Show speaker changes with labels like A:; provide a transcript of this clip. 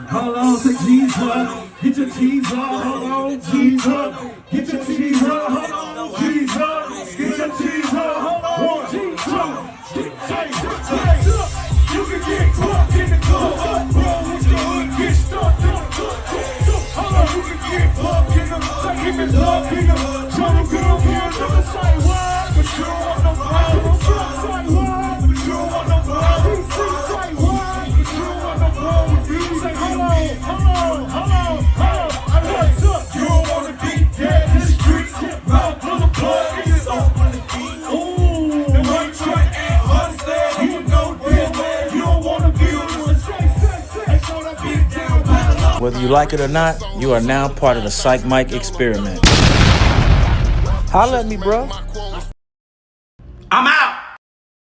A: Hold on, say G's up. Get your G's up. Hold on, G's up. Get your G's up. Hold on, G's up. Get your G's up. Hold on, G's up. You can get caught in the club. Roll with the hood, get stuck. Hold on, you can get bucked in the hood. Give me love in the hood. Trouble girl, girl, never say why. But you don't want no problem. Say why. But you don't want no problem. Say why. But you don't want no problem with me. Say hello. I what's up? You don't want to be dead in the streets. Round for the plug. It's open the beat. Ooh. The right track and understand. You know damn well you don't want to be on the say. So that beat down.
B: Whether you like it or not, you are now part of the Psych Mike experiment. Holla at me, bro.